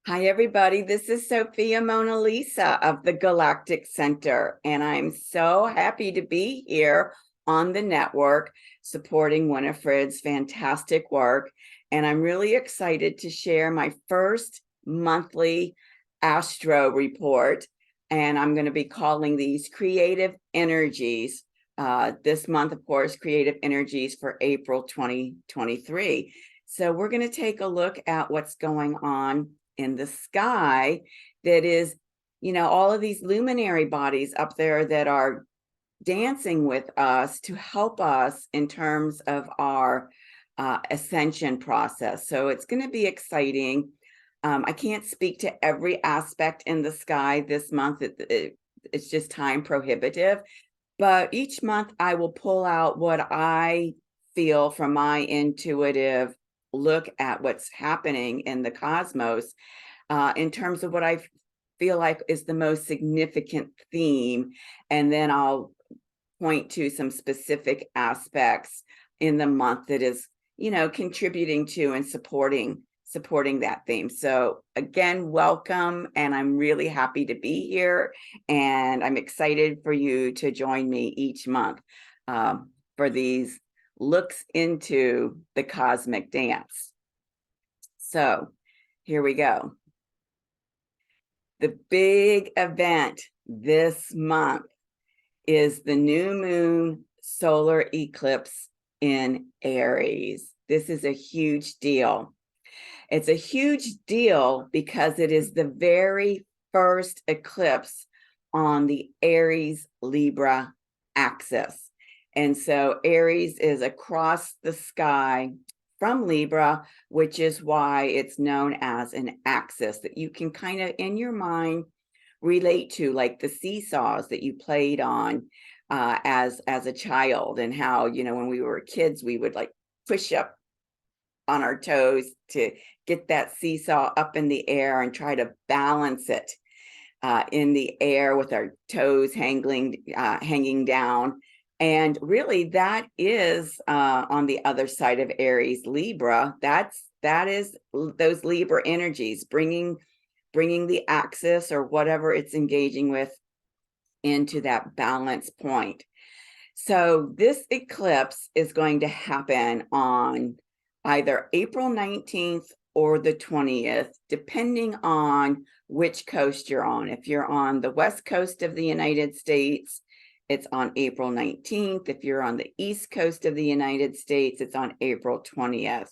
Hi, everybody. This is Sophia-Mona of the Galactic Center, and I'm so happy to be here on the network supporting Winifred's fantastic work. And I'm really excited to share my first monthly Astro report. And I'm going to be calling these Creative Energies. This month, of course, Creative Energies for April 2023. So we're going to take a look at what's going on in the sky that is, all of these luminary bodies up there that are dancing with us to help us in terms of our ascension process. So it's going to be exciting. I can't speak to every aspect in the sky this month. It's just time prohibitive. But each month I will pull out what I feel from my intuitive look at what's happening in the cosmos in terms of what I feel like is the most significant theme. And then I'll point to some specific aspects in the month that is, contributing to and supporting that theme. So again, welcome. And I'm really happy to be here. And I'm excited for you to join me each month for these looks into the cosmic dance. So here we go. The big event this month is the new moon solar eclipse in Aries. This is a huge deal. It's a huge deal because it is the very first eclipse on the Aries Libra axis. And so Aries is across the sky from Libra, which is why it's known as an axis that you can kind of in your mind relate to, like the seesaws that you played on as a child, and how, when we were kids, we would like push up on our toes to get that seesaw up in the air and try to balance it in the air with our toes hanging down. And really, that is on the other side of Aries Libra. That is those Libra energies bringing the axis or whatever it's engaging with into that balance point. So this eclipse is going to happen on either April 19th or the 20th, depending on which coast you're on. If you're on the west coast of the United States, it's on April 19th. If you're on the east coast of the United States, it's on April 20th.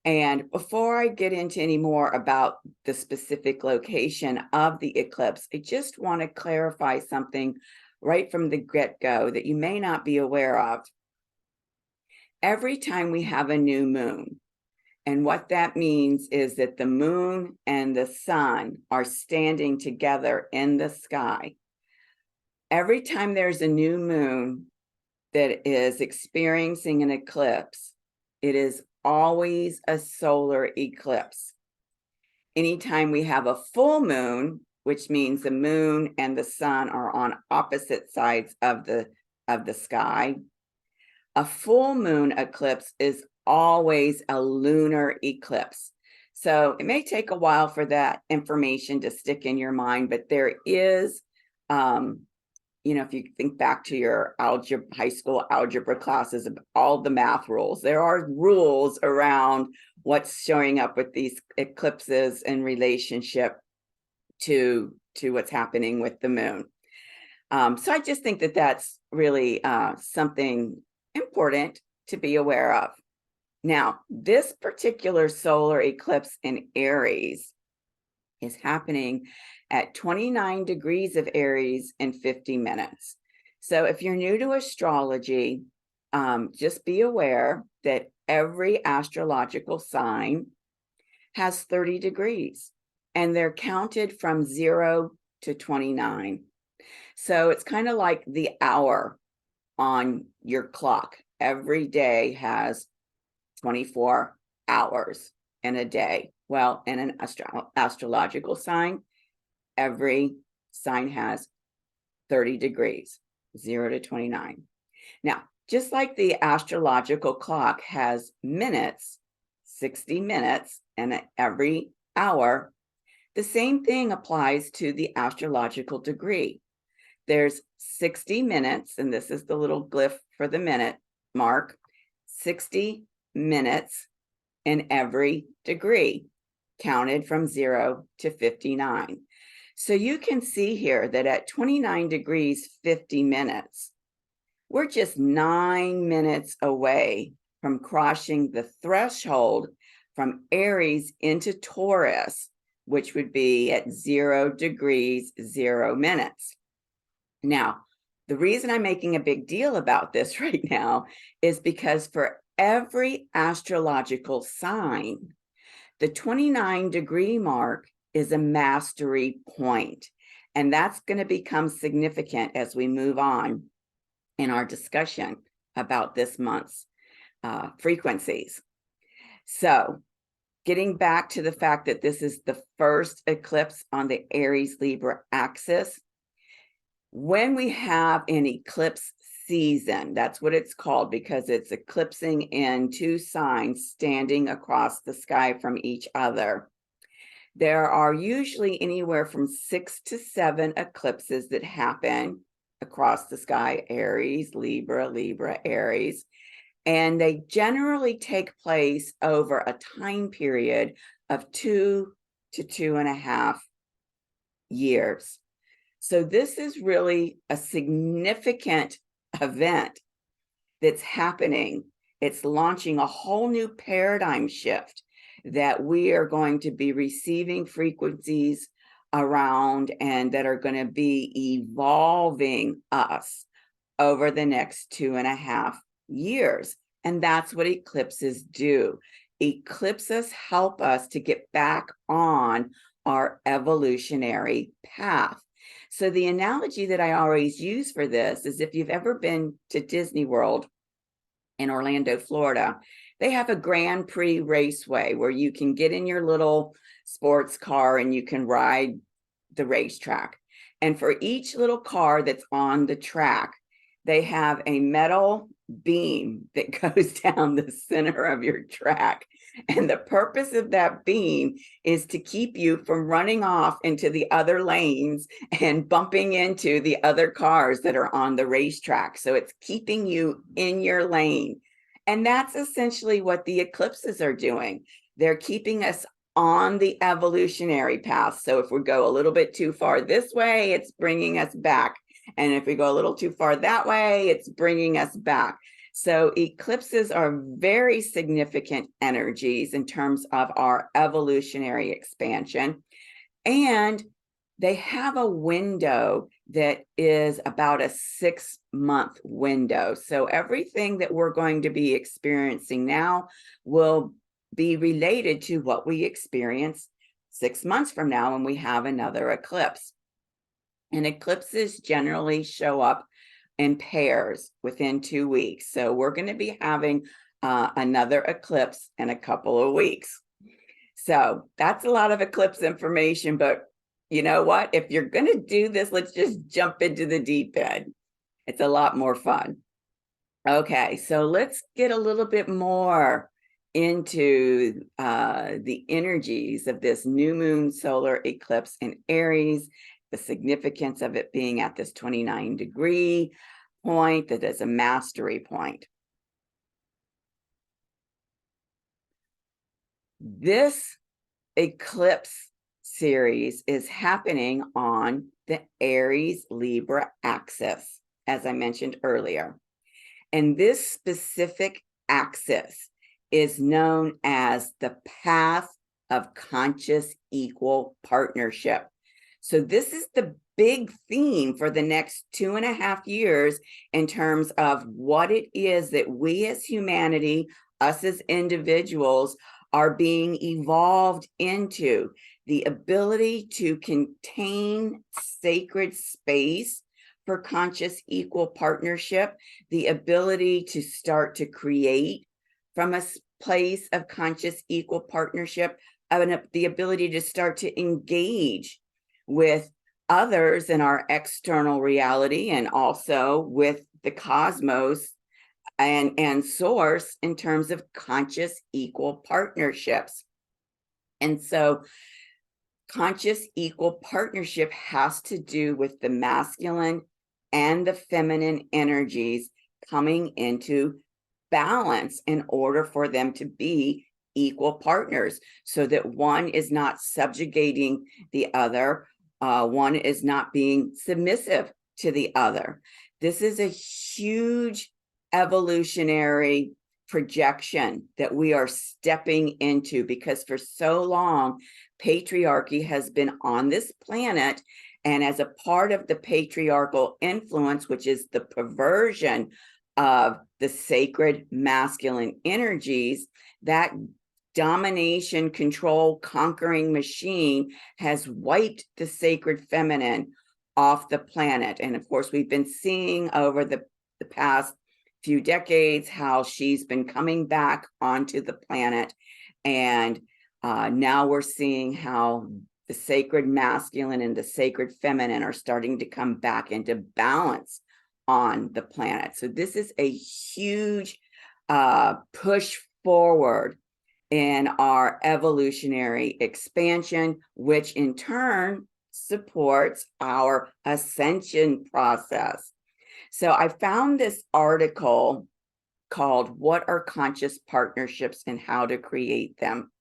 And before I get into any more about the specific location of the eclipse, I just want to clarify something right from the get-go that you may not be aware of. Every time we have a new moon, and what that means is that the moon and the sun are standing together in the sky. Every time there's a new moon that is experiencing an eclipse, it is always a solar eclipse. Anytime we have a full moon, which means the moon and the sun are on opposite sides of the sky, a full moon eclipse is always a lunar eclipse. So it may take a while for that information to stick in your mind, but there is, if you think back to your high school algebra classes, all the math rules, there are rules around what's showing up with these eclipses in relationship to what's happening with the moon. So I just think that that's really something important to be aware of. Now, this particular solar eclipse in Aries is happening at 29 degrees of Aries in 50 minutes. So if you're new to astrology, just be aware that every astrological sign has 30 degrees, and they're counted from 0 to 29. So it's kind of like the hour on your clock. Every day has 24 hours in a day. Well, in an astrological sign, every sign has 30 degrees, 0 to 29. Now, just like the astrological clock has minutes, 60 minutes, and every hour The same thing applies to the astrological degree. There's 60 minutes, and this is the little glyph for the minute mark, 60 minutes in every degree, counted from 0 to 59. So you can see here that at 29 degrees, 50 minutes, we're just 9 minutes away from crossing the threshold from Aries into Taurus, which would be at 0 degrees, 0 minutes. Now, the reason I'm making a big deal about this right now is because for every astrological sign, the 29-degree mark is a mastery point, and that's going to become significant as we move on in our discussion about this month's frequencies. So, getting back to the fact that this is the first eclipse on the Aries-Libra axis, when we have an eclipse season, that's what it's called because it's eclipsing in two signs standing across the sky from each other. There are usually anywhere from 6 to 7 eclipses that happen across the sky, Aries, Libra, Libra, Aries, and they generally take place over a time period of 2 to 2.5 years. So this is really a significant event that's happening. It's launching a whole new paradigm shift that we are going to be receiving frequencies around and that are going to be evolving us over the next 2.5 years. And that's what eclipses do. Eclipses help us to get back on our evolutionary path. So the analogy that I always use for this is if you've ever been to Disney World in Orlando, Florida, they have a Grand Prix raceway where you can get in your little sports car and you can ride the racetrack. And for each little car that's on the track, they have a metal beam that goes down the center of your track. And the purpose of that beam is to keep you from running off into the other lanes and bumping into the other cars that are on the racetrack. So it's keeping you in your lane. And that's essentially what the eclipses are doing. They're keeping us on the evolutionary path. So if we go a little bit too far this way, it's bringing us back. And if we go a little too far that way, it's bringing us back. So eclipses are very significant energies in terms of our evolutionary expansion. And they have a window that is about a 6-month window. So everything that we're going to be experiencing now will be related to what we experience 6 months from now when we have another eclipse. And eclipses generally show up in pairs within 2 weeks. So we're going to be having another eclipse in a couple of weeks. So that's a lot of eclipse information, but you know what? If you're going to do this, let's just jump into the deep end. It's a lot more fun. Okay, so let's get a little bit more into the energies of this new moon solar eclipse in Aries, the significance of it being at this 29-degree point that is a mastery point. This eclipse series is happening on the Aries-Libra axis, as I mentioned earlier. And this specific axis is known as the path of conscious equal partnership. So this is the big theme for the next 2.5 years in terms of what it is that we as humanity, us as individuals, are being evolved into. The ability to contain sacred space for conscious equal partnership, the ability to start to create from a place of conscious equal partnership, and the ability to start to engage with others in our external reality and also with the cosmos and source in terms of conscious equal partnerships. And so conscious equal partnership has to do with the masculine and the feminine energies coming into balance in order for them to be equal partners, so that one is not subjugating the other, one is not being submissive to the other. This is a huge evolutionary projection that we are stepping into, because for so long, patriarchy has been on this planet. And as a part of the patriarchal influence, which is the perversion of the sacred masculine energies, that domination, control, conquering machine has wiped the sacred feminine off the planet. And of course, we've been seeing over the past few decades how she's been coming back onto the planet. And now we're seeing how the sacred masculine and the sacred feminine are starting to come back into balance on the planet. So this is a huge push forward in our evolutionary expansion, which in turn supports our ascension process. So I found this article called "What Are Conscious Partnerships and How to Create Them?"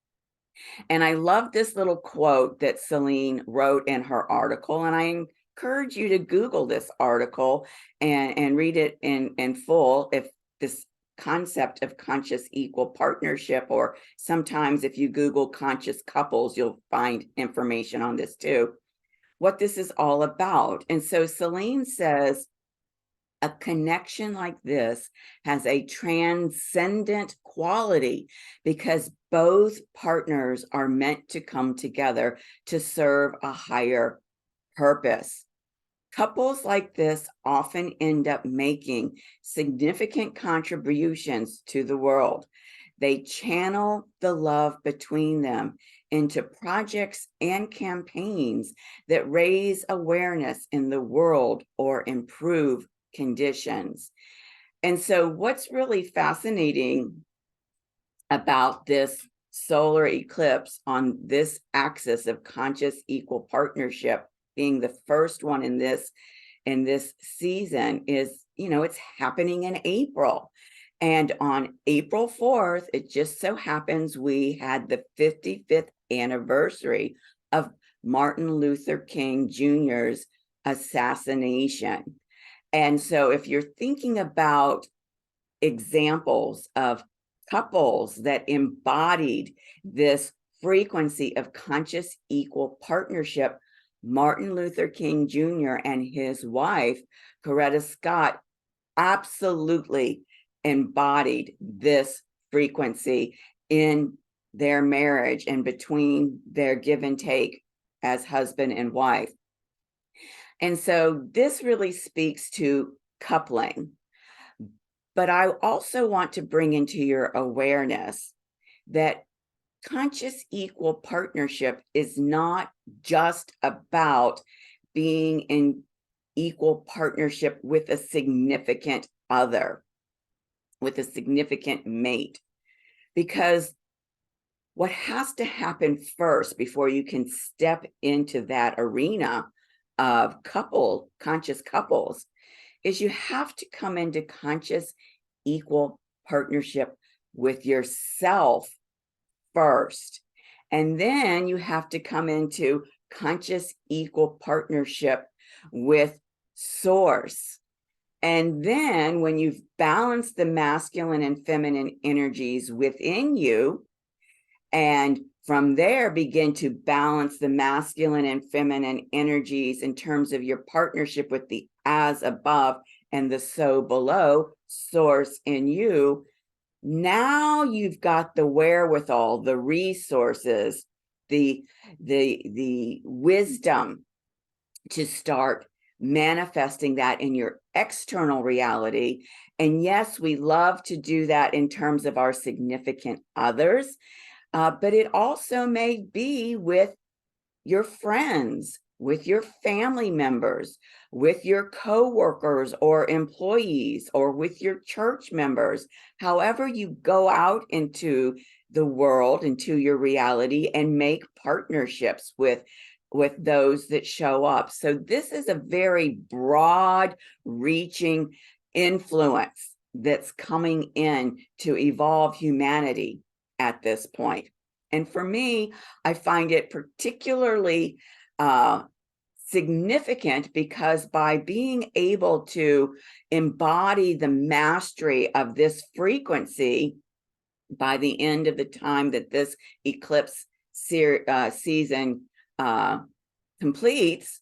And I love this little quote that Celine wrote in her article, and I encourage you to Google this article and read it in full if this concept of conscious equal partnership, or sometimes if you Google conscious couples, you'll find information on this too, what this is all about. And so Celine says, a connection like this has a transcendent quality because both partners are meant to come together to serve a higher purpose. Couples like this often end up making significant contributions to the world. They channel the love between them into projects and campaigns that raise awareness in the world or improve conditions. And so what's really fascinating about this solar eclipse on this axis of conscious equal partnership being the first one in this season is, it's happening in April. And on April 4th, it just so happens we had the 55th anniversary of Martin Luther King Jr.'s assassination. And so if you're thinking about examples of couples that embodied this frequency of conscious equal partnership, Martin Luther King Jr. and his wife, Coretta Scott, absolutely embodied this frequency in their marriage and between their give and take as husband and wife. And so this really speaks to coupling. But I also want to bring into your awareness that conscious equal partnership is not just about being in equal partnership with a significant other, with a significant mate, because what has to happen first before you can step into that arena of conscious couples is you have to come into conscious equal partnership with yourself first. And then you have to come into conscious equal partnership with Source. And then when you've balanced the masculine and feminine energies within you, and from there begin to balance the masculine and feminine energies in terms of your partnership with the as above and the so below, Source in you, now you've got the wherewithal, the resources, the wisdom to start manifesting that in your external reality. And yes, we love to do that in terms of our significant others, but it also may be with your friends, with your family members, with your coworkers or employees, or with your church members, however you go out into the world, into your reality, and make partnerships with those that show up. So this is a very broad reaching influence that's coming in to evolve humanity at this point. And for me, I find it particularly significant because by being able to embody the mastery of this frequency by the end of the time that this eclipse season completes,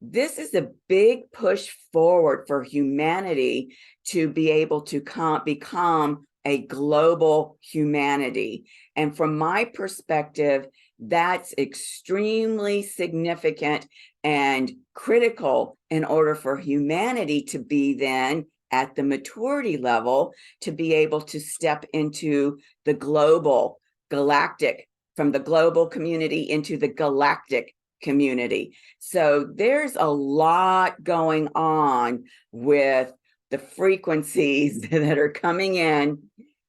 this is a big push forward for humanity to be able to become a global humanity. And from my perspective, that's extremely significant and critical in order for humanity to be then at the maturity level to be able to step into the global, galactic, from the global community into the galactic community. So there's a lot going on with the frequencies that are coming in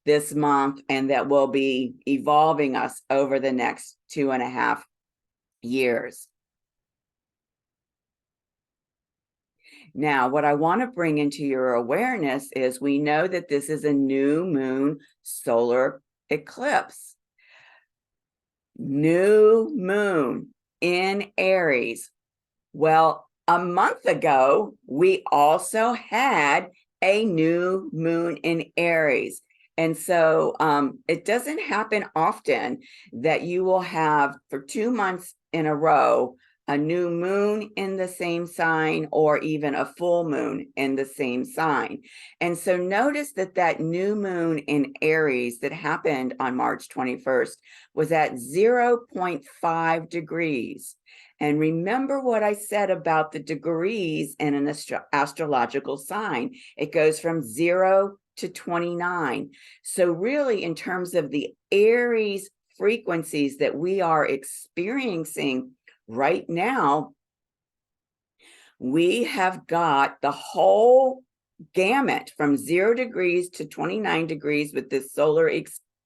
this month and that will be evolving us over the next 2.5 years. Now, what I want to bring into your awareness is we know that this is a new moon solar eclipse. New moon in Aries. Well, a month ago, we also had a new moon in Aries. And so it doesn't happen often that you will have for 2 months in a row a new moon in the same sign or even a full moon in the same sign. And so notice that that new moon in Aries that happened on March 21st was at 0.5 degrees. And remember what I said about the degrees in an astrological sign. It goes from 0 to 29. So really, in terms of the Aries frequencies that we are experiencing right now, we have got the whole gamut from 0 degrees to 29 degrees with this solar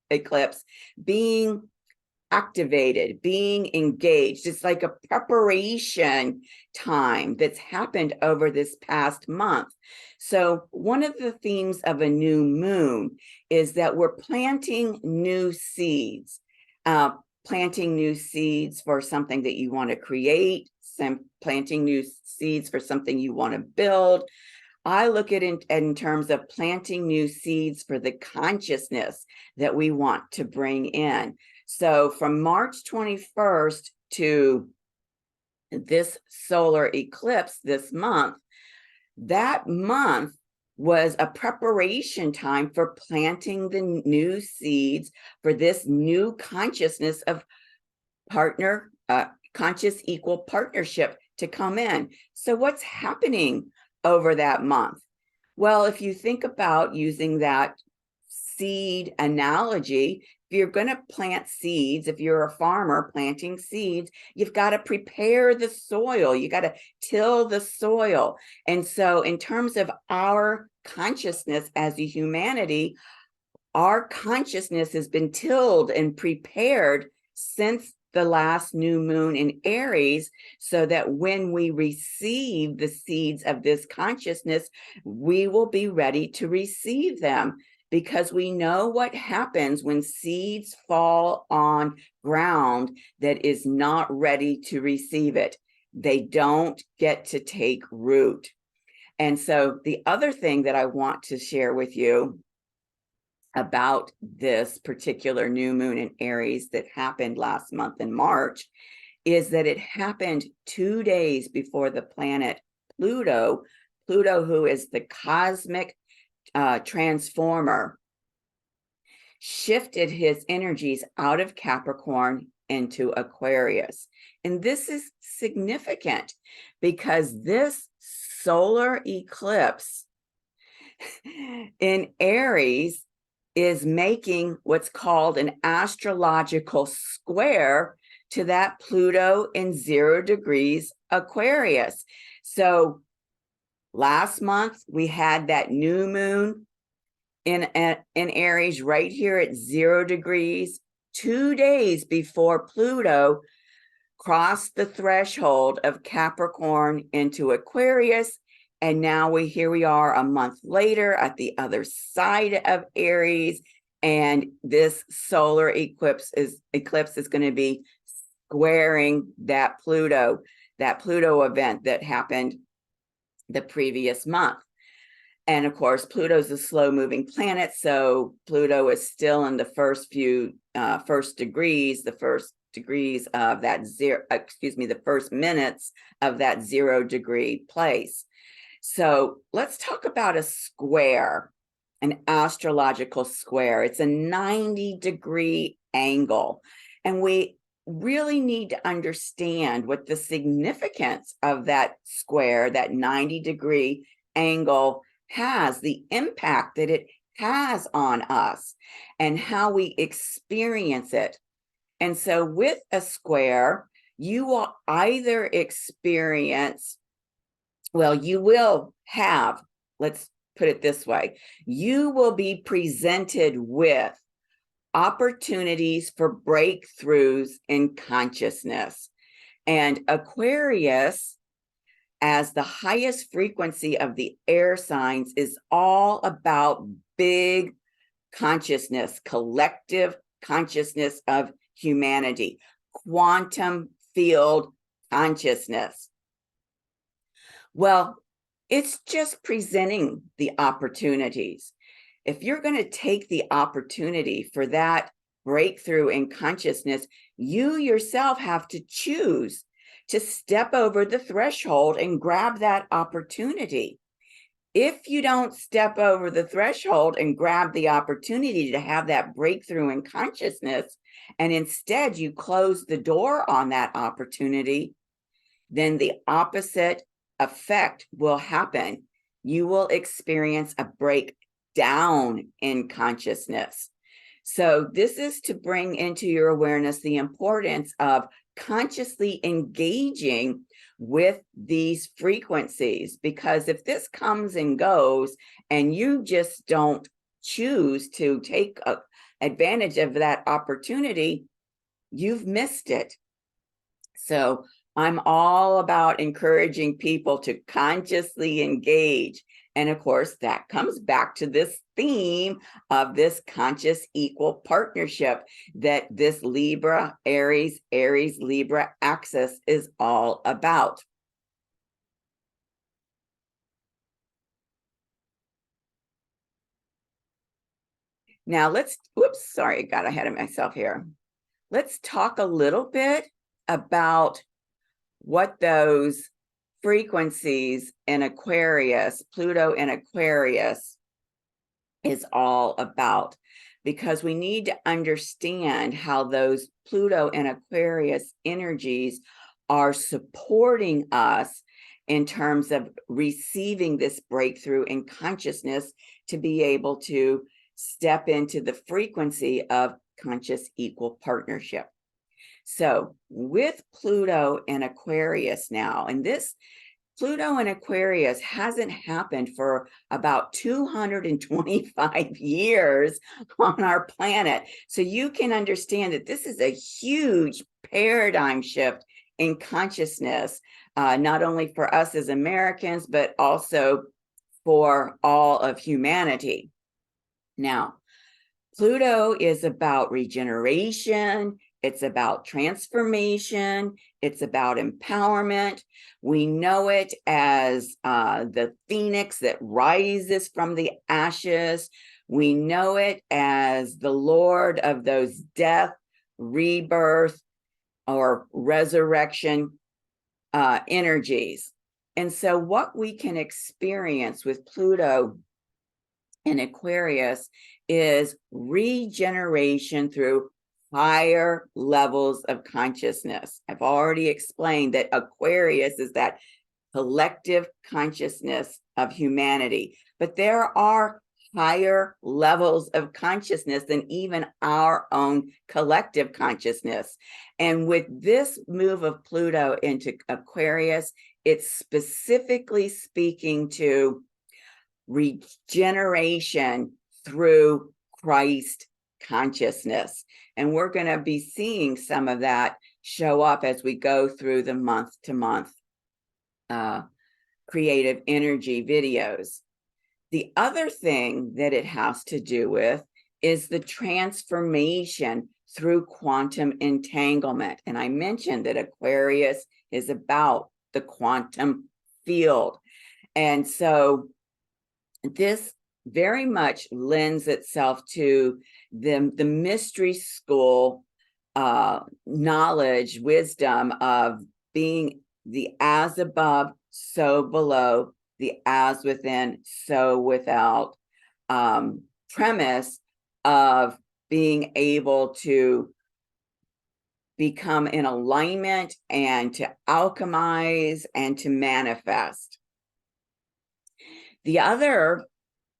eclipse being activated, being engaged. It's like a preparation time that's happened over this past month. So one of the themes of a new moon is that we're planting new seeds, planting new seeds for something that you want to create, planting new seeds for something you want to build. I look at it in terms of planting new seeds for the consciousness that we want to bring in. So from March 21st to this solar eclipse this month, that month was a preparation time for planting the new seeds for this new consciousness of conscious equal partnership to come in. So what's happening over that month? Well, if you think about using that seed analogy, if you're going to plant seeds, if you're a farmer planting seeds, you've got to prepare the soil. You got to till the soil. And so in terms of our consciousness as a humanity, our consciousness has been tilled and prepared since the last new moon in Aries, so that when we receive the seeds of this consciousness, we will be ready to receive them. Because we know what happens when seeds fall on ground that is not ready to receive it. They don't get to take root. And so the other thing that I want to share with you about this particular new moon in Aries that happened last month in March is that it happened 2 days before the planet Pluto, who is the cosmic transformer, shifted his energies out of Capricorn into Aquarius. And this is significant because this solar eclipse in Aries is making what's called an astrological square to that Pluto in 0 degrees Aquarius. So last month we had that new moon in Aries right here at 0 degrees, 2 days before Pluto crossed the threshold of Capricorn into Aquarius. And now here we are a month later at the other side of Aries. And this solar eclipse is going to be squaring that Pluto event that happened the previous month. And of course, Pluto's a slow moving planet. So Pluto is still in the first degrees of that the first minutes of that 0 degree place. So let's talk about a square, an astrological square. It's a 90-degree angle. And we really need to understand what the significance of that square, that 90-degree angle, has, the impact that it has on us and how we experience it. And so with a square, you will either experience, you will have, let's put it this way, you will be presented with opportunities for breakthroughs in consciousness. And Aquarius, as the highest frequency of the air signs, is all about big consciousness, collective consciousness of humanity, quantum field consciousness. Well, it's just presenting the opportunities. If you're going to take the opportunity for that breakthrough in consciousness, you yourself have to choose to step over the threshold and grab that opportunity. If you don't step over the threshold and grab the opportunity to have that breakthrough in consciousness, and instead you close the door on that opportunity, then the opposite effect will happen. You will experience a breakdown in consciousness. So this is to bring into your awareness the importance of consciously engaging with these frequencies, because if this comes and goes and you just don't choose to take advantage of that opportunity, you've missed it. So I'm all about encouraging people to consciously engage. And of course, that comes back to this theme of this conscious equal partnership that this Libra, Aries, Libra axis is all about. Now let's, I got ahead of myself here. Let's talk a little bit about what those frequencies in Aquarius, Pluto in Aquarius, is all about, because we need to understand how those Pluto and Aquarius energies are supporting us in terms of receiving this breakthrough in consciousness to be able to step into the frequency of conscious equal partnership. So with Pluto and Aquarius now, and this Pluto and Aquarius hasn't happened for about 225 years on our planet. So you can understand that this is a huge paradigm shift in consciousness, not only for us as Americans, but also for all of humanity. Now, Pluto is about regeneration. It's about transformation. It's about empowerment. We know it as the phoenix that rises from the ashes. We know it as the Lord of those death, rebirth, or resurrection energies. And so what we can experience with Pluto in Aquarius is regeneration through higher levels of consciousness. I've already explained that Aquarius is that collective consciousness of humanity, but there are higher levels of consciousness than even our own collective consciousness. And with this move of Pluto into Aquarius, it's specifically speaking to regeneration through Christ consciousness. And we're going to be seeing some of that show up as we go through the month-to-month creative energy videos. The other thing that it has to do with is the transformation through quantum entanglement. And I mentioned that Aquarius is about the quantum field. And so this very much lends itself to the mystery school knowledge, wisdom of being the as above, so below, the as within, so without premise of being able to become in alignment and to alchemize and to manifest. The other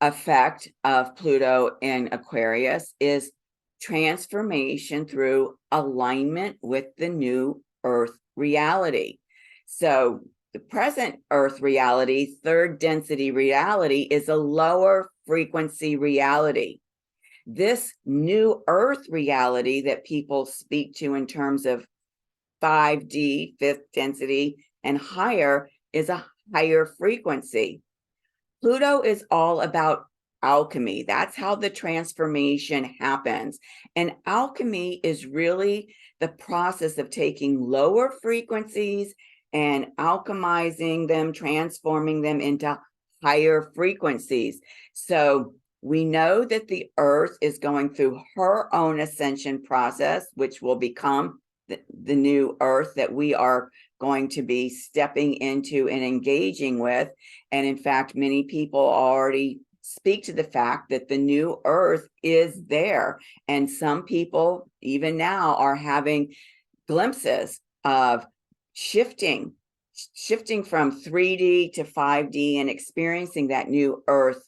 effect of Pluto in Aquarius is transformation through alignment with the new Earth reality. So the present Earth reality, third density reality, is a lower frequency reality. This new Earth reality that people speak to in terms of 5D, fifth density, and higher is a higher frequency. Pluto is all about alchemy. That's how the transformation happens. And alchemy is really the process of taking lower frequencies and alchemizing them, transforming them into higher frequencies. So we know that the Earth is going through her own ascension process, which will become the new Earth that we are going to be stepping into and engaging with. And in fact, many people already speak to the fact that the new Earth is there. And some people, even now, are having glimpses of shifting from 3D to 5D and experiencing that new Earth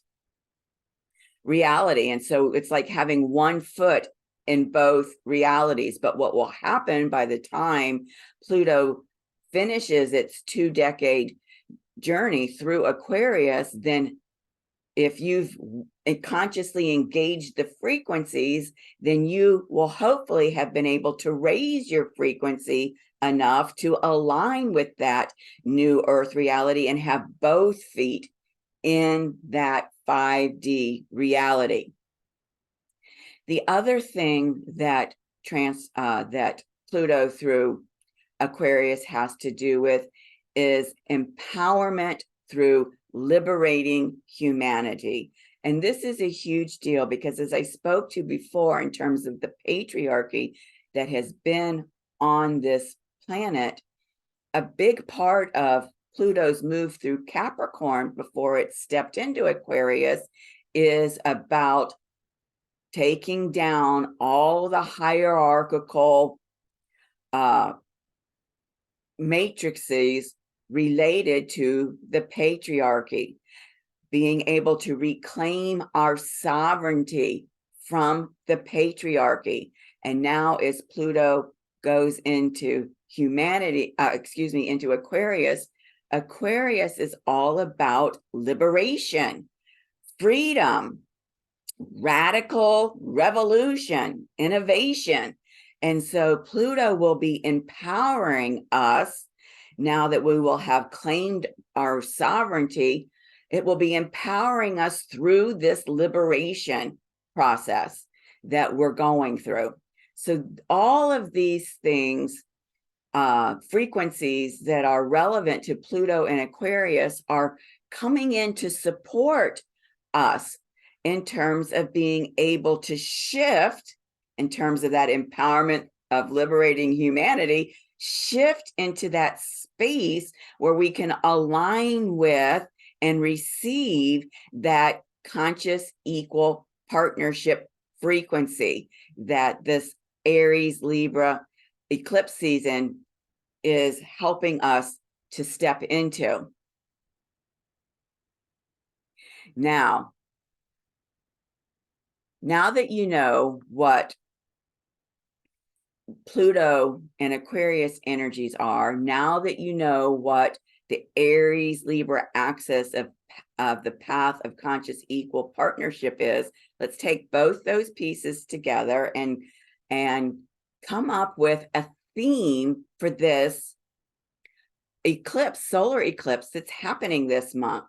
reality. And so it's like having one foot in both realities. But what will happen by the time Pluto finishes its 2-decade journey through Aquarius, then if you've consciously engaged the frequencies, then you will hopefully have been able to raise your frequency enough to align with that new Earth reality and have both feet in that 5D reality. The other thing that that Pluto through Aquarius has to do with is empowerment through liberating humanity. And this is a huge deal because, as I spoke to before, in terms of the patriarchy that has been on this planet, a big part of Pluto's move through Capricorn before it stepped into Aquarius is about taking down all the hierarchical matrices related to the patriarchy, being able to reclaim our sovereignty from the patriarchy. And now as Pluto goes into into Aquarius, Aquarius is all about liberation, freedom, radical revolution, innovation. And so Pluto will be empowering us now that we will have claimed our sovereignty. It will be empowering us through this liberation process that we're going through. So all of these things, frequencies that are relevant to Pluto and Aquarius, are coming in to support us in terms of being able to shift, in terms of that empowerment of liberating humanity, shift into that space where we can align with and receive that conscious equal partnership frequency that this Aries Libra eclipse season is helping us to step into. Now, now that you know what Pluto and Aquarius energies are, now that you know what the Aries Libra axis of the path of conscious equal partnership is, let's take both those pieces together and come up with a theme for this eclipse, solar eclipse that's happening this month.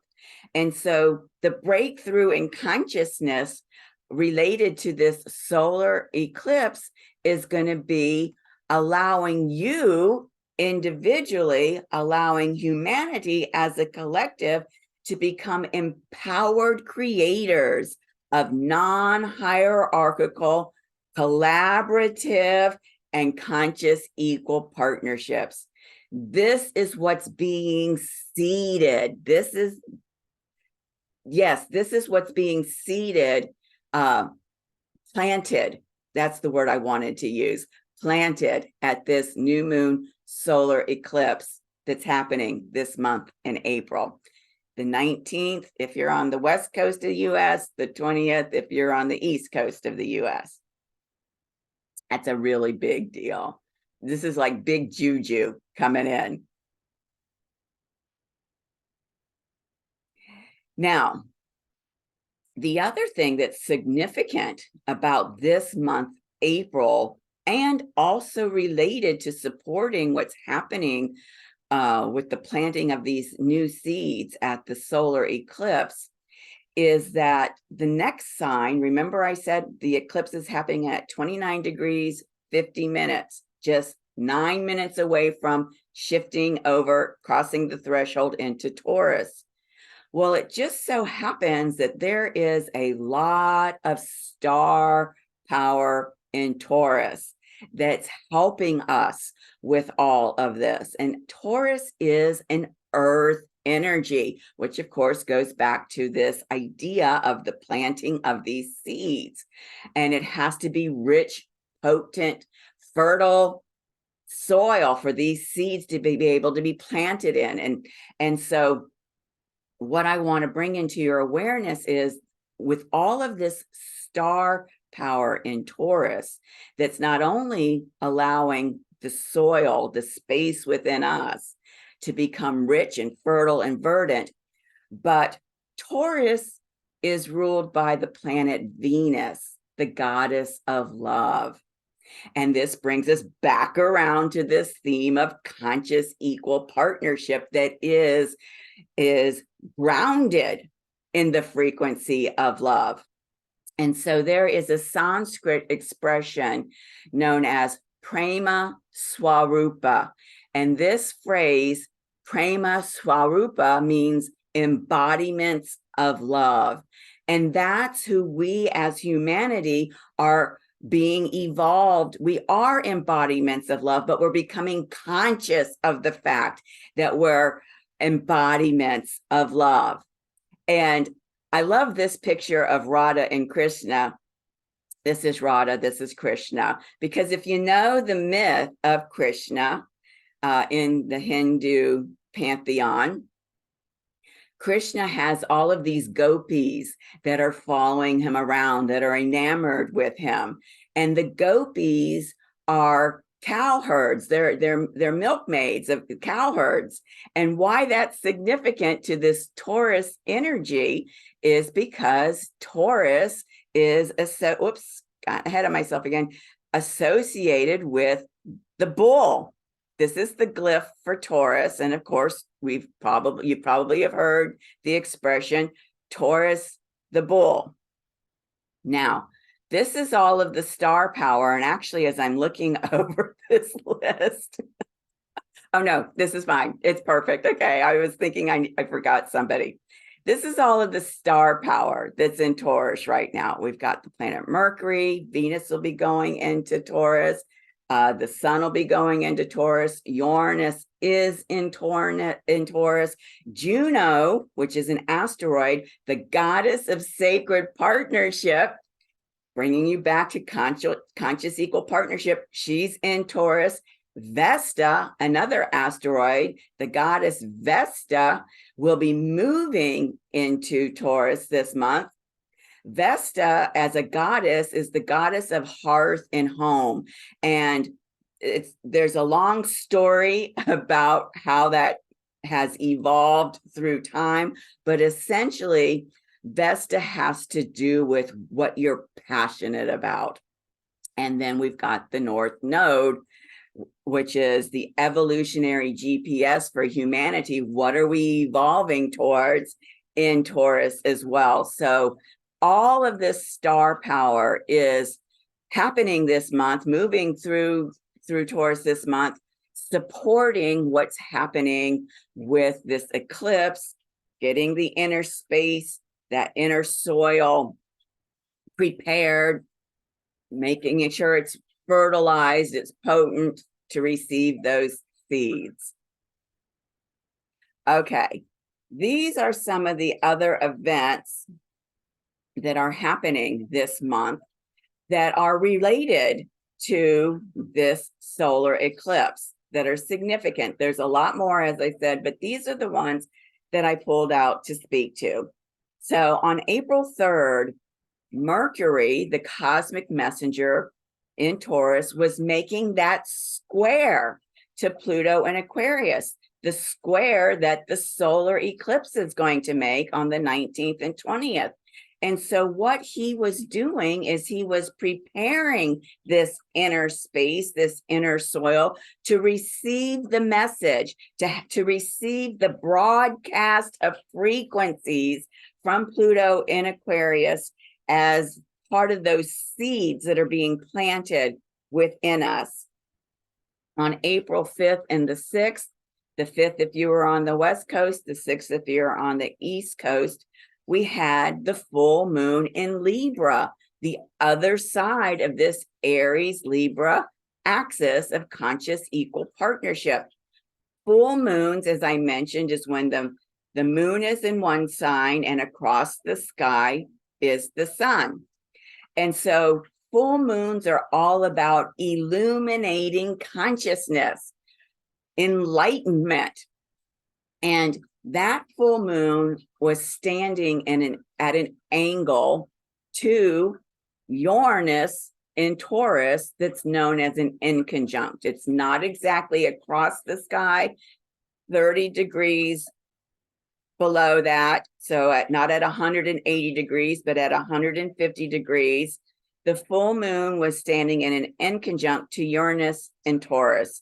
And so the breakthrough in consciousness related to this solar eclipse is going to be allowing you individually, allowing humanity as a collective to become empowered creators of non-hierarchical, collaborative, and conscious equal partnerships. This is what's being seeded. This is what's being seeded, planted. That's the word I wanted to use. Planted at this new moon solar eclipse that's happening this month in April. The 19th, if you're on the west coast of the US, the 20th, if you're on the east coast of the US. That's a really big deal. This is like big juju coming in. Now, the other thing that's significant about this month, April, and also related to supporting what's happening with the planting of these new seeds at the solar eclipse, is that the next sign, remember I said the eclipse is happening at 29 degrees, 50 minutes, just 9 minutes away from shifting over, crossing the threshold into Taurus. Well, it just so happens that there is a lot of star power in Taurus that's helping us with all of this. And Taurus is an earth energy, which of course goes back to this idea of the planting of these seeds. And it has to be rich, potent, fertile soil for these seeds to be able to be planted in. And so what I want to bring into your awareness is, with all of this star power in Taurus, that's not only allowing the soil, the space within us, to become rich and fertile and verdant, but Taurus is ruled by the planet Venus, the goddess of love. And this brings us back around to this theme of conscious equal partnership that is grounded in the frequency of love. And so there is a Sanskrit expression known as prema swarupa. And this phrase, prema swarupa, means embodiments of love. And that's who we as humanity are being evolved. We are embodiments of love, but we're becoming conscious of the fact that we're embodiments of love. And I love this picture of Radha and Krishna. This is Radha, this is Krishna. Because if you know the myth of Krishna in the Hindu pantheon, Krishna has all of these gopis that are following him around, that are enamored with him. And the gopis are cowherds. They're milkmaids of cowherds. And why that's significant to this Taurus energy is because Taurus is got ahead of myself again, associated with the bull. This is the glyph for Taurus. And of course, you probably have heard the expression Taurus the bull. Now, this is all of the star power. And actually, as I'm looking over this list, oh no, this is fine. It's perfect. Okay, I was thinking I forgot somebody. This is all of the star power that's in Taurus right now. We've got the planet Mercury. Venus will be going into Taurus. The sun will be going into Taurus. Uranus is in Taurus. Juno, which is an asteroid, the goddess of sacred partnership, bringing you back to conscious equal partnership. She's in Taurus. Vesta, another asteroid, the goddess Vesta, will be moving into Taurus this month. Vesta, as a goddess, is the goddess of hearth and home. And there's a long story about how that has evolved through time, but essentially, Vesta has to do with what you're passionate about. And then we've got the North Node, which is the evolutionary GPS for humanity. What are we evolving towards in Taurus as well? So all of this star power is happening this month, moving through Taurus this month, supporting what's happening with this eclipse, getting the inner space, that inner soil prepared, making sure it's fertilized, it's potent to receive those seeds. Okay, these are some of the other events that are happening this month that are related to this solar eclipse that are significant. There's a lot more, as I said, but these are the ones that I pulled out to speak to. So on April 3rd, Mercury, the cosmic messenger in Taurus, was making that square to Pluto and Aquarius, the square that the solar eclipse is going to make on the 19th and 20th. And so what he was doing is he was preparing this inner space, this inner soil, to receive the message, to receive the broadcast of frequencies from Pluto in Aquarius as part of those seeds that are being planted within us. On April 5th and the 6th, the 5th if you were on the West Coast, the 6th if you're on the East Coast, we had the full moon in Libra, the other side of this Aries-Libra axis of conscious equal partnership. Full moons, as I mentioned, is when the moon is in one sign and across the sky is the sun. And so full moons are all about illuminating consciousness, enlightenment. And that full moon was standing at an angle to Uranus in Taurus that's known as an inconjunct. It's not exactly across the sky, 30 degrees below that. So not at 180 degrees, but at 150 degrees. The full moon was standing in an inconjunct to Uranus in Taurus.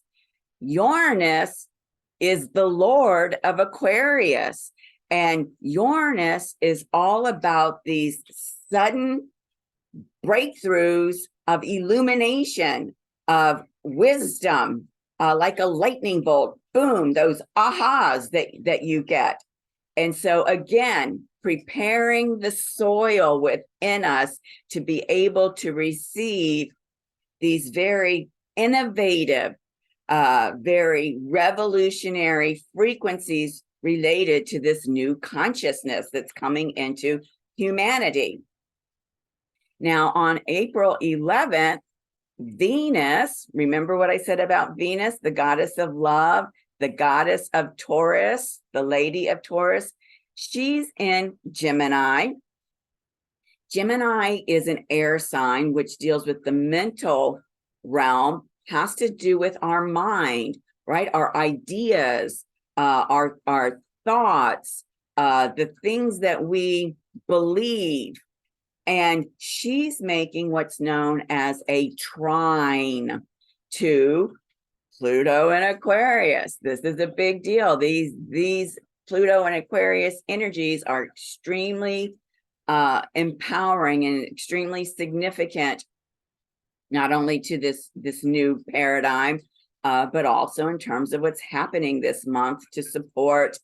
Uranus is the Lord of Aquarius. And Uranus is all about these sudden breakthroughs of illumination, of wisdom, like a lightning bolt, boom, those ahas that you get. And so again, preparing the soil within us to be able to receive these very innovative, very revolutionary frequencies related to this new consciousness that's coming into humanity. Now, on April 11th, Venus, remember what I said about Venus, the goddess of love, the goddess of Taurus, the lady of Taurus, she's in Gemini. Gemini is an air sign which deals with the mental realm, has to do with our mind, right? Our ideas, our thoughts, the things that we believe. And she's making what's known as a trine to Pluto and Aquarius. This is a big deal. These Pluto and Aquarius energies are extremely empowering and extremely significant, not only to this new paradigm, but also in terms of what's happening this month to support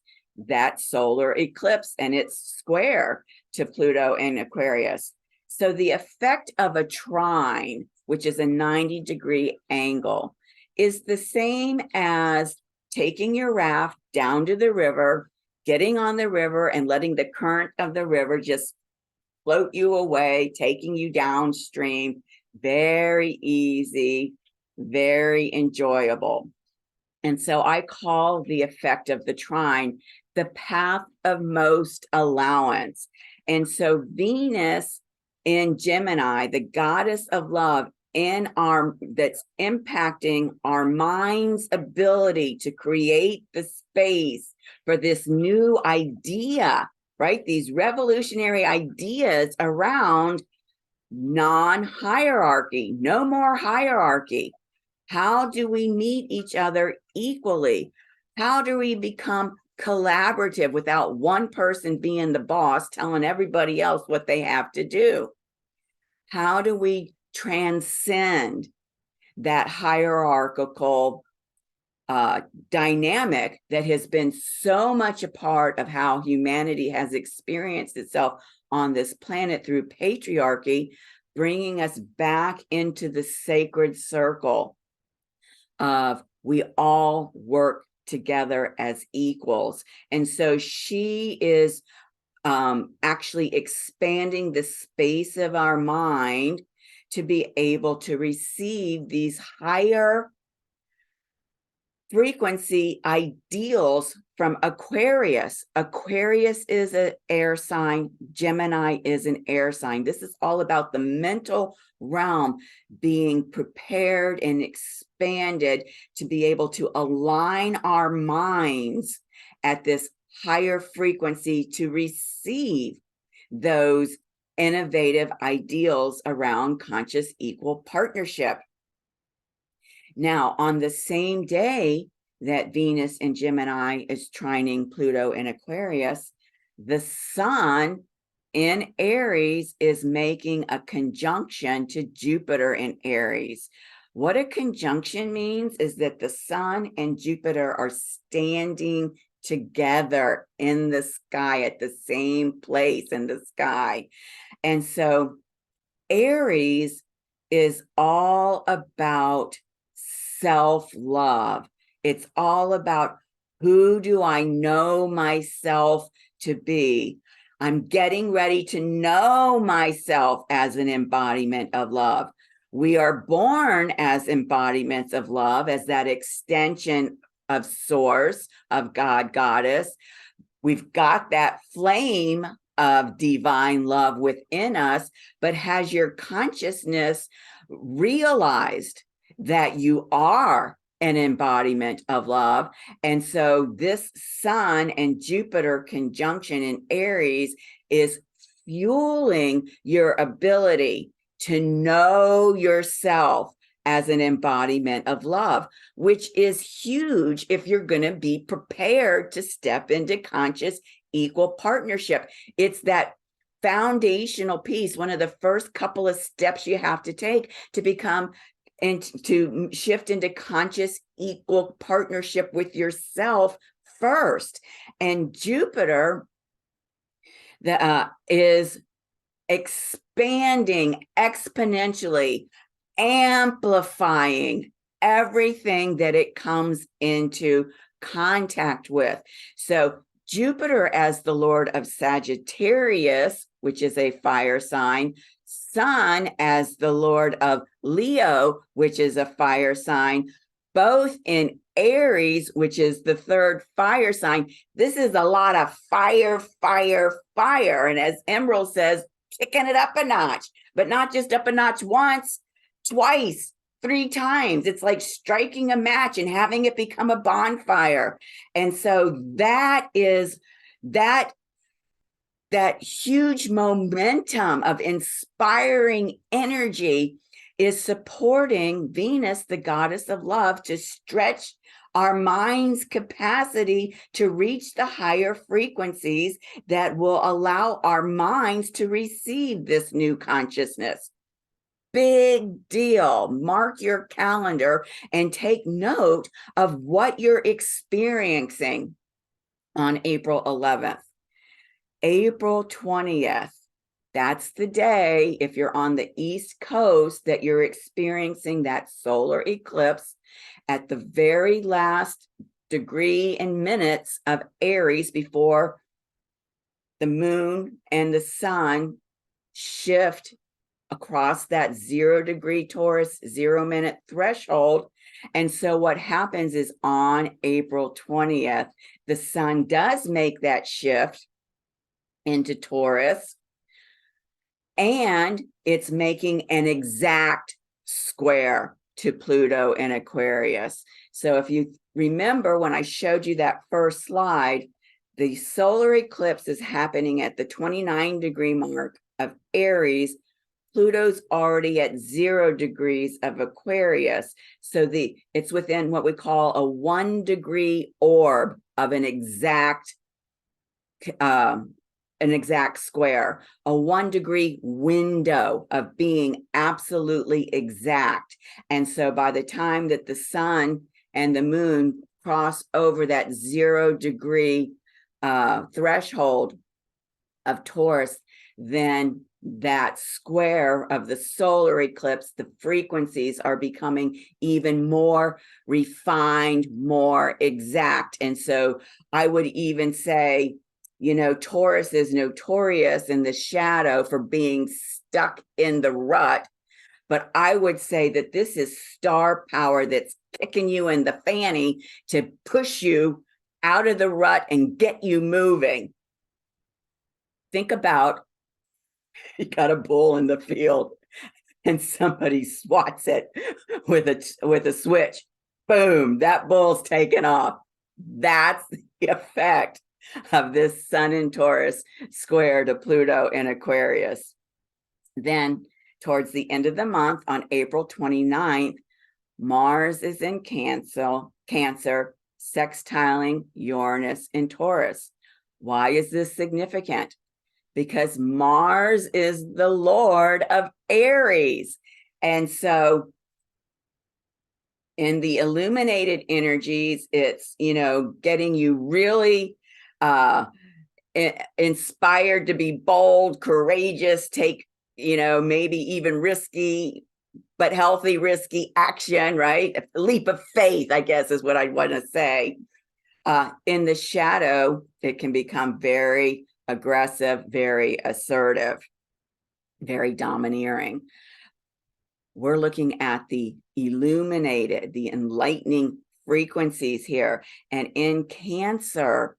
that solar eclipse and its square to Pluto and Aquarius. So the effect of a trine, which is a 90-degree angle, is the same as taking your raft down to the river, getting on the river and letting the current of the river just float you away, taking you downstream. Very easy, very enjoyable. And so I call the effect of the trine the path of most allowance. And so Venus in Gemini, the goddess of love that's impacting our mind's ability to create the space for this new idea, right? These revolutionary ideas around non-hierarchy, no more hierarchy. How do we meet each other equally? How do we become collaborative without one person being the boss, telling everybody else what they have to do? How do we transcend that hierarchical dynamic that has been so much a part of how humanity has experienced itself on this planet through patriarchy, bringing us back into the sacred circle of we all work together as equals? And so she is actually expanding the space of our mind to be able to receive these higher frequency ideals from Aquarius. Aquarius is an air sign. Gemini is an air sign. This is all about the mental realm being prepared and expanded to be able to align our minds at this higher frequency to receive those innovative ideals around conscious equal partnership. Now, on the same day that Venus in Gemini is trining Pluto in Aquarius, the Sun in Aries is making a conjunction to Jupiter in Aries. What a conjunction means is that the Sun and Jupiter are standing together in the sky at the same place in the sky. And so Aries is all about self-love. It's all about, who do I know myself to be? I'm getting ready to know myself as an embodiment of love. We are born as embodiments of love, as that extension of source, of God, goddess. We've got that flame of divine love within us, but has your consciousness realized that you are an embodiment of love? And so this Sun and Jupiter conjunction in Aries is fueling your ability to know yourself as an embodiment of love, which is huge if you're going to be prepared to step into conscious equal partnership. It's that foundational piece, one of the first couple of steps you have to take to become and to shift into conscious equal partnership with yourself first. And Jupiter is expanding exponentially, amplifying everything that it comes into contact with. So Jupiter as the Lord of Sagittarius, which is a fire sign, Sun as the Lord of Leo, which is a fire sign, both in Aries, which is the third fire sign. This is a lot of fire, fire, fire. And as Emerald says, kicking it up a notch, but not just up a notch once, twice, 3 times. It's like striking a match and having it become a bonfire. And so that is that huge momentum of inspiring energy is supporting Venus, the goddess of love, to stretch our mind's capacity to reach the higher frequencies that will allow our minds to receive this new consciousness. Big deal. Mark your calendar and take note of what you're experiencing on April 11th. April 20th, that's the day, if you're on the East Coast, that you're experiencing that solar eclipse at the very last degree and minutes of Aries before the moon and the sun shift across that 0 degree Taurus 0 minute threshold. And so what happens is on April 20th, the sun does make that shift into Taurus. and it's making an exact square to Pluto in Aquarius. So if you remember when I showed you that first slide, the solar eclipse is happening at the 29-degree mark of Aries. Pluto's already at 0 degrees of Aquarius. So it's within what we call a 1-degree orb of an exact square, a 1-degree window of being absolutely exact. And so by the time that the sun and the moon cross over that 0-degree threshold of Taurus, then that square of the solar eclipse, the frequencies are becoming even more refined, more exact. And so I would even say, you know, Taurus is notorious in the shadow for being stuck in the rut. But I would say that this is star power that's kicking you in the fanny to push you out of the rut and get you moving. Think about, you got a bull in the field and somebody swats it with a switch. Boom, that bull's taken off. That's the effect of this Sun in Taurus square to Pluto in Aquarius. Then towards the end of the month, on April 29th, Mars is in Cancer, sextiling Uranus in Taurus. Why is this significant? Because Mars is the Lord of Aries. And so in the illuminated energies, it's, you know, getting you really inspired to be bold, courageous, take, you know, maybe even risky, but healthy, risky action, right? A leap of faith, I guess, is what I want to say. In the shadow, it can become very aggressive, very assertive, very domineering. We're looking at the illuminated, the enlightening frequencies here. And in Cancer,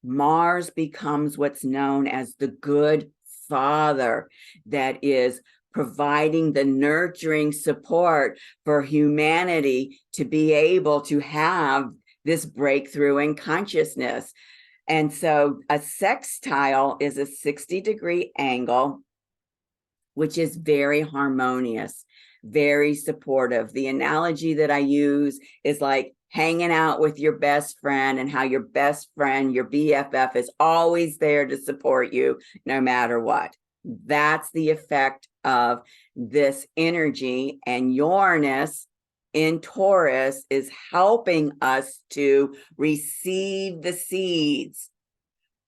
Mars becomes what's known as the good father, that is providing the nurturing support for humanity to be able to have this breakthrough in consciousness. And so a sextile is a 60-degree angle, which is very harmonious, very supportive. The analogy that I use is like hanging out with your best friend, and how your best friend, your BFF, is always there to support you no matter what. That's the effect of this energy. And Uranus in Taurus is helping us to receive the seeds,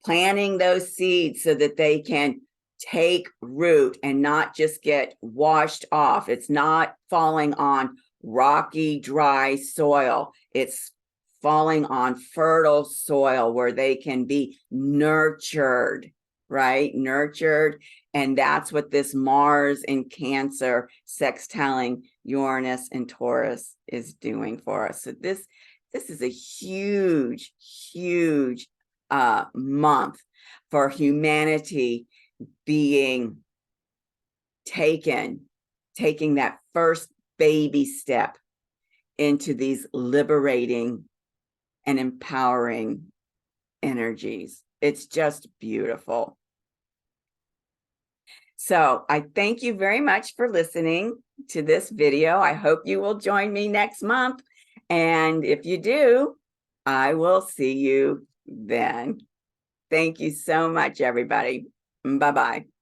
planting those seeds so that they can take root and not just get washed off. It's not falling on rocky, dry soil. It's falling on fertile soil where they can be nurtured, right? Nurtured. And that's what this Mars in Cancer sextiling Uranus and Taurus is doing for us. So this is a huge, huge month for humanity being taking that first baby step into these liberating and empowering energies. It's just beautiful. So I thank you very much for listening to this video. I hope you will join me next month. And if you do, I will see you then. Thank you so much, everybody. Bye-bye.